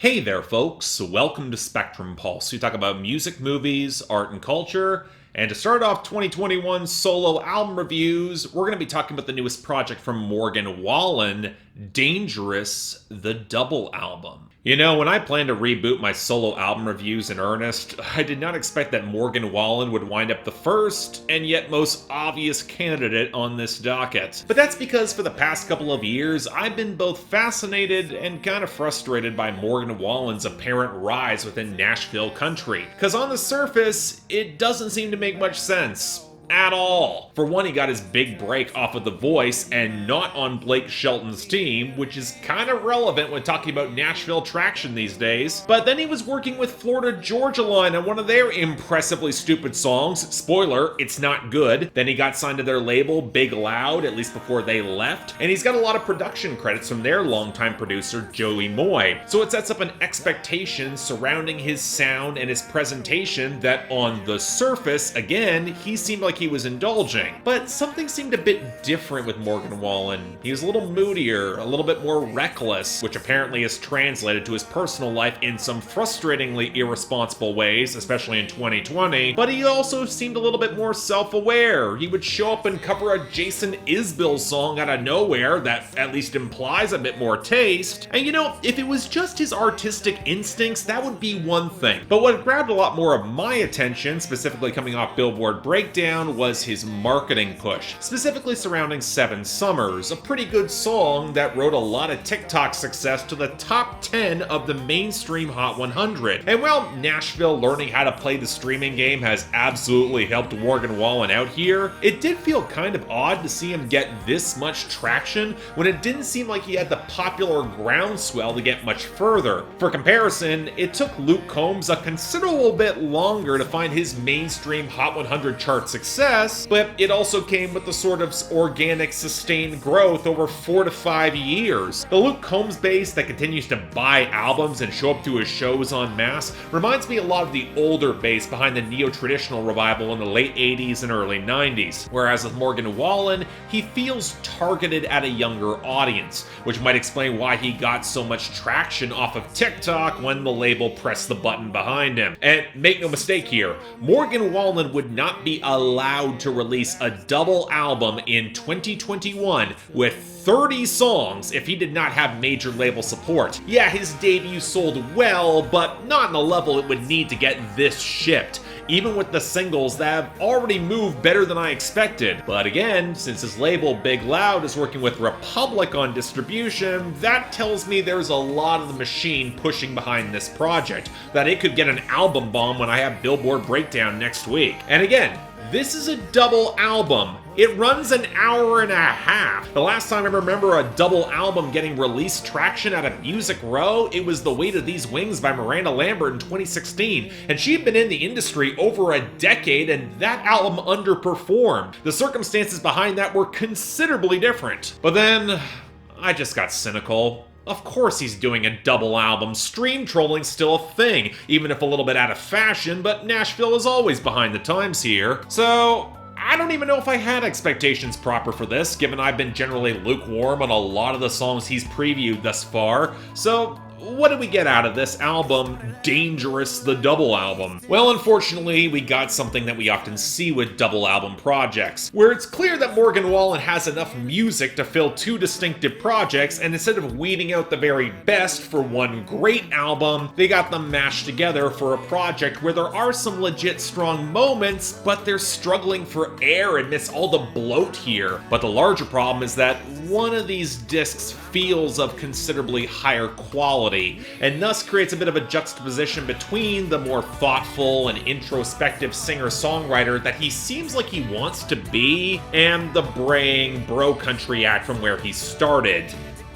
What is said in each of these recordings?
Hey there, folks. Welcome to Spectrum Pulse. We talk about music, movies, art, and culture. And to start off 2021 solo album reviews, we're going to be talking about the newest project from Morgan Wallen, Dangerous, the double album. You know, when I planned to reboot my solo album reviews in earnest, I did not expect that Morgan Wallen would wind up the first and yet most obvious candidate on this docket. But that's because for the past couple of years, I've been both fascinated and kind of frustrated by Morgan Wallen's apparent rise within Nashville country. Because on the surface, it doesn't seem to make much sense. At all. For one, he got his big break off of The Voice and not on Blake Shelton's team, which is kind of relevant when talking about Nashville traction these days. But then he was working with Florida Georgia Line on one of their impressively stupid songs. Spoiler, it's not good. Then he got signed to their label, Big Loud, at least before they left. And he's got a lot of production credits from their longtime producer, Joey Moy. So it sets up an expectation surrounding his sound and his presentation that on the surface, again, he seemed like he was indulging. But something seemed a bit different with Morgan Wallen. He was a little moodier, a little bit more reckless, which apparently is translated to his personal life in some frustratingly irresponsible ways, especially in 2020. But he also seemed a little bit more self-aware. He would show up and cover a Jason Isbell song out of nowhere that at least implies a bit more taste. And you know, if it was just his artistic instincts, that would be one thing. But what grabbed a lot more of my attention, specifically coming off Billboard Breakdown, was his marketing push, specifically surrounding Seven Summers, a pretty good song that wrote a lot of TikTok success to the top 10 of the mainstream Hot 100. And while Nashville learning how to play the streaming game has absolutely helped Morgan Wallen out here, it did feel kind of odd to see him get this much traction when it didn't seem like he had the popular groundswell to get much further. For comparison, it took Luke Combs a considerable bit longer to find his mainstream Hot 100 chart success, but it also came with the sort of organic, sustained growth over 4 to 5 years. The Luke Combs base that continues to buy albums and show up to his shows en masse reminds me a lot of the older base behind the neo-traditional revival in the late 80s and early 90s. Whereas with Morgan Wallen, he feels targeted at a younger audience, which might explain why he got so much traction off of TikTok when the label pressed the button behind him. And make no mistake here, Morgan Wallen would not be allowed to release a double album in 2021 with 30 songs if he did not have major label support. Yeah, his debut sold well, but not on the level it would need to get this shipped, even with the singles that have already moved better than I expected. But again, since his label Big Loud is working with Republic on distribution, that tells me there's a lot of the machine pushing behind this project, that it could get an album bomb when I have Billboard Breakdown next week. And again, this is a double album. It runs an hour and a half. The last time I remember a double album getting release traction out of Music Row, it was The Weight of These Wings by Miranda Lambert in 2016. And she had been in the industry over a decade, and that album underperformed. The circumstances behind that were considerably different. But then, I just got cynical. Of course he's doing a double album. Stream trolling's still a thing, even if a little bit out of fashion, but Nashville is always behind the times here. So I don't even know if I had expectations proper for this, given I've been generally lukewarm on a lot of the songs he's previewed thus far. So what did we get out of this album, Dangerous, the double album? Well, unfortunately, we got something that we often see with double album projects, where it's clear that Morgan Wallen has enough music to fill two distinctive projects, and instead of weeding out the very best for one great album, they got them mashed together for a project where there are some legit strong moments, but they're struggling for air amidst all the bloat here. But the larger problem is that one of these discs feels of considerably higher quality, and thus creates a bit of a juxtaposition between the more thoughtful and introspective singer-songwriter that he seems like he wants to be, and the braying bro country act from where he started.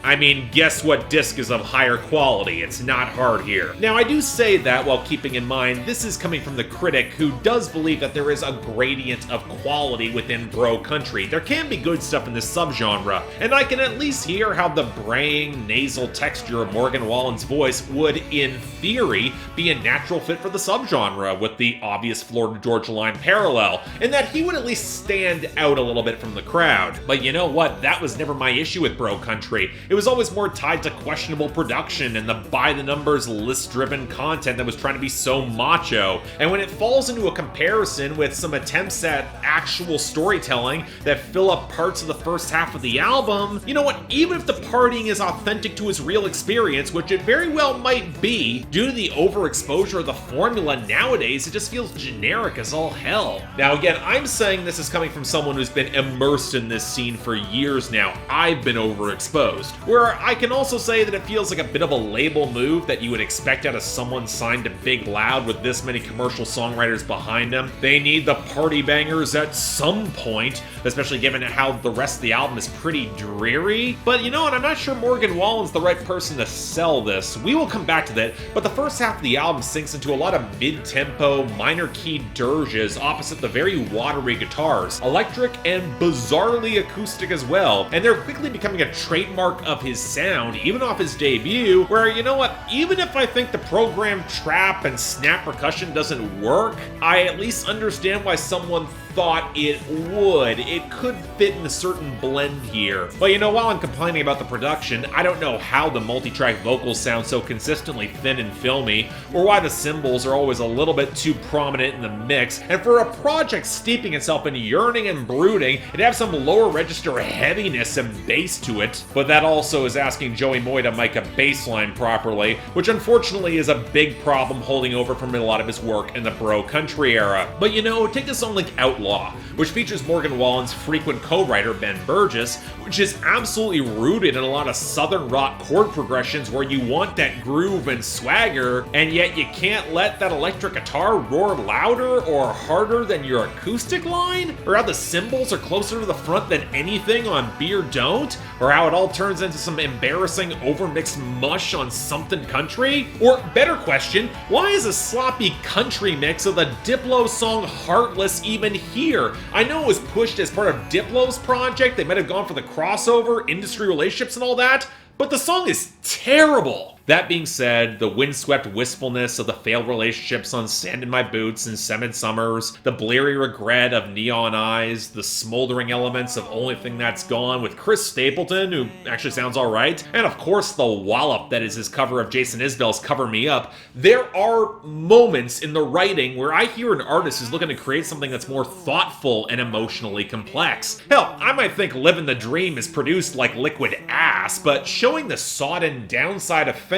I mean, guess what disc is of higher quality? It's not hard here. Now, I do say that while keeping in mind this is coming from the critic who does believe that there is a gradient of quality within bro country. There can be good stuff in this subgenre, and I can at least hear how the braying, nasal texture of Morgan Wallen's voice would, in theory, be a natural fit for the subgenre with the obvious Florida Georgia Line parallel, and that he would at least stand out a little bit from the crowd. But you know what? That was never my issue with bro country. It it was always more tied to questionable production and the by-the-numbers list-driven content that was trying to be so macho. And when it falls into a comparison with some attempts at actual storytelling that fill up parts of the first half of the album, you know what, even if the partying is authentic to his real experience, which it very well might be, due to the overexposure of the formula nowadays, it just feels generic as all hell. Now again, I'm saying this is coming from someone who's been immersed in this scene for years now. I've been overexposed. Where I can also say that it feels like a bit of a label move that you would expect out of someone signed to Big Loud with this many commercial songwriters behind them. They need the party bangers at some point, especially given how the rest of the album is pretty dreary. But you know what, I'm not sure Morgan Wallen's the right person to sell this. We will come back to that, but the first half of the album sinks into a lot of mid-tempo, minor key dirges opposite the very watery guitars, electric and bizarrely acoustic as well, and they're quickly becoming a trademark of his sound, even off his debut, where, you know what, even if I think the programmed trap and snap percussion doesn't work, I at least understand why someone thought it would. It could fit in a certain blend here. But you know, while I'm complaining about the production, I don't know how the multi-track vocals sound so consistently thin and filmy, or why the cymbals are always a little bit too prominent in the mix, and for a project steeping itself in yearning and brooding, it'd have some lower register heaviness and bass to it. But that also is asking Joey Moy to mic a bass line properly, which unfortunately is a big problem holding over from a lot of his work in the bro country era. But you know, take a song like Outlaw, which features Morgan Wallen's frequent co-writer Ben Burgess, which is absolutely rooted in a lot of southern rock chord progressions where you want that groove and swagger, and yet you can't let that electric guitar roar louder or harder than your acoustic line, or how the cymbals are closer to the front than anything on Be or Don't, or how it all turns into some embarrassing overmixed mush on Somethin Country? Or better question, why is a sloppy country mix of the Diplo song Heartless even here? I know it was pushed as part of Diplo's project, they might have gone for the crossover, industry relationships and all that, but the song is terrible. That being said, the windswept wistfulness of the failed relationships on Sand in My Boots and Seven Summers, the bleary regret of Neon Eyes, the smoldering elements of Only Thing That's Gone with Chris Stapleton, who actually sounds alright, and of course the wallop that is his cover of Jason Isbell's Cover Me Up, there are moments in the writing where I hear an artist who's looking to create something that's more thoughtful and emotionally complex. Hell, I might think Livin' the Dream is produced like liquid ass, but showing the sodden downside of fame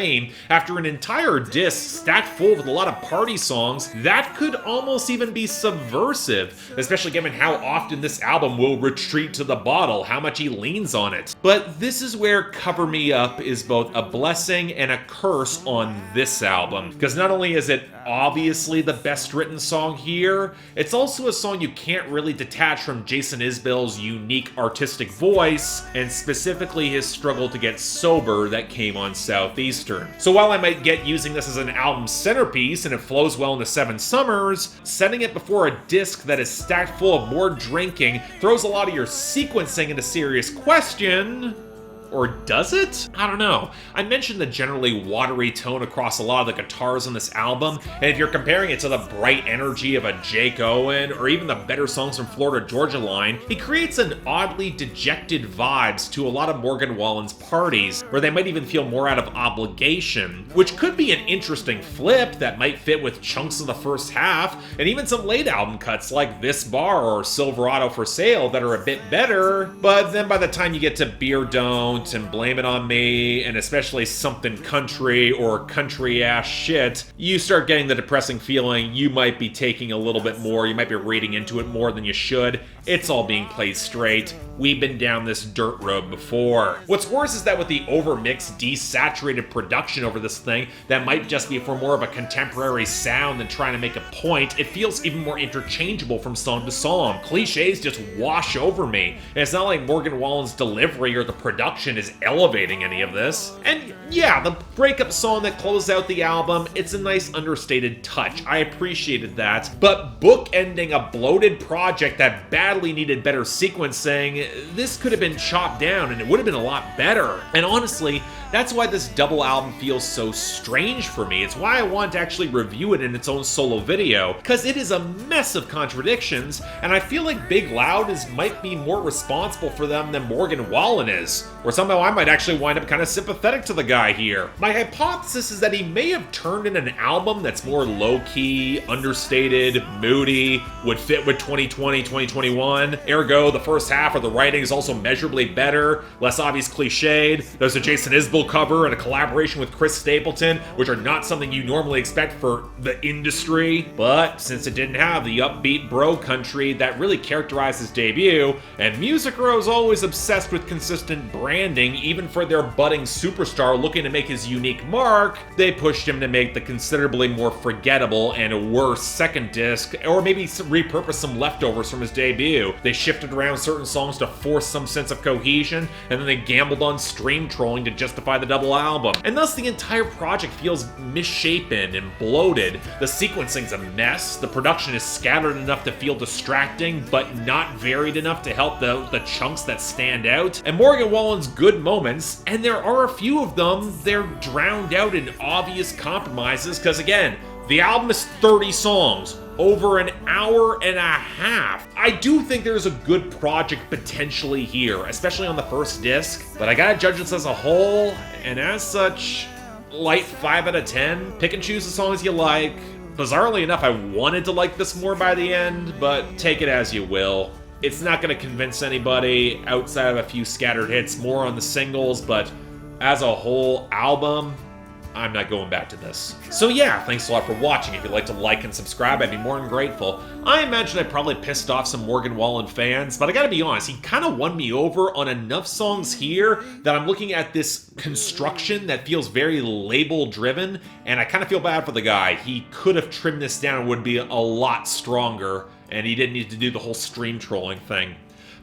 after an entire disc stacked full with a lot of party songs, that could almost even be subversive, especially given how often this album will retreat to the bottle, how much he leans on it. But this is where Cover Me Up is both a blessing and a curse on this album, because not only is it obviously the best written song here, it's also a song you can't really detach from Jason Isbell's unique artistic voice, and specifically his struggle to get sober that came on Southeastern. So while I might get using this as an album centerpiece and it flows well into Seven Summers, setting it before a disc that is stacked full of more drinking throws a lot of your sequencing into serious question. Or does it? I don't know. I mentioned the generally watery tone across a lot of the guitars on this album, and if you're comparing it to the bright energy of a Jake Owen, or even the better songs from Florida Georgia Line, he creates an oddly dejected vibes to a lot of Morgan Wallen's parties, where they might even feel more out of obligation, which could be an interesting flip that might fit with chunks of the first half, and even some late album cuts like This Bar or Silverado for Sale that are a bit better, but then by the time you get to Be or Don't, and Blame It On Me, and especially Somethin Country or country-ass shit, you start getting the depressing feeling you might be taking a little bit more, you might be reading into it more than you should. It's all being played straight. We've been down this dirt road before. What's worse is that with the overmixed, desaturated production over this thing that might just be for more of a contemporary sound than trying to make a point, it feels even more interchangeable from song to song. Cliches just wash over me, and it's not like Morgan Wallen's delivery or the production is elevating any of this. And yeah, the breakup song that closed out the album, it's a nice understated touch. I appreciated that. But bookending a bloated project that badly needed better sequencing, this could have been chopped down and it would have been a lot better. And honestly, That's why this double album feels so strange for me. It's why I want to actually review it in its own solo video, because it is a mess of contradictions, and I feel like Big Loud might be more responsible for them than Morgan Wallen is. Or somehow I might actually wind up kind of sympathetic to the guy here. My hypothesis is that he may have turned in an album that's more low-key, understated, moody, would fit with 2020, 2021. Ergo, the first half of the writing is also measurably better, less obvious cliched. There's a Jason Isbell cover and a collaboration with Chris Stapleton, which are not something you normally expect for the industry. But since it didn't have the upbeat bro country that really characterized his debut, and Music Row is always obsessed with consistent branding, even for their budding superstar looking to make his unique mark, they pushed him to make the considerably more forgettable and worse second disc, or maybe repurpose some leftovers from his debut. They shifted around certain songs to force some sense of cohesion, and then they gambled on stream trolling to justify the double album. And thus the entire project feels misshapen and bloated. The sequencing's a mess, the production is scattered enough to feel distracting, but not varied enough to help the chunks that stand out. And Morgan Wallen's good moments, and there are a few of them, they're drowned out in obvious compromises, because again, the album is 30 songs, over an hour and a half. I do think there's a good project potentially here, especially on the first disc, but I gotta judge this as a whole, and as such, light 5 out of 10. Pick and choose the songs you like. Bizarrely enough, I wanted to like this more by the end, but take it as you will. It's not gonna convince anybody outside of a few scattered hits, more on the singles, but as a whole album, I'm not going back to this. So yeah, thanks a lot for watching. If you'd like to like and subscribe, I'd be more than grateful. I imagine I probably pissed off some Morgan Wallen fans, but I gotta be honest, he kind of won me over on enough songs here that I'm looking at this construction that feels very label-driven, and I kind of feel bad for the guy. He could have trimmed this down and would be a lot stronger, and he didn't need to do the whole stream trolling thing.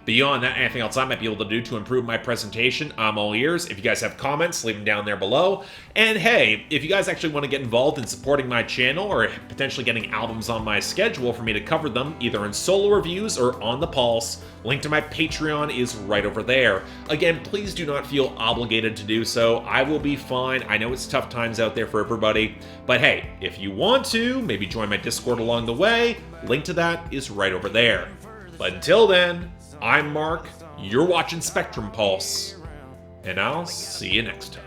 Beyond that, anything else I might be able to do to improve my presentation, I'm all ears. If you guys have comments, leave them down there below. And hey, if you guys actually want to get involved in supporting my channel or potentially getting albums on my schedule for me to cover them, either in solo reviews or on the Pulse, link to my Patreon is right over there. Again, please do not feel obligated to do so. I will be fine. I know it's tough times out there for everybody. But hey, if you want to, maybe join my Discord along the way, link to that is right over there. But until then, I'm Mark, you're watching Spectrum Pulse, and I'll see you next time.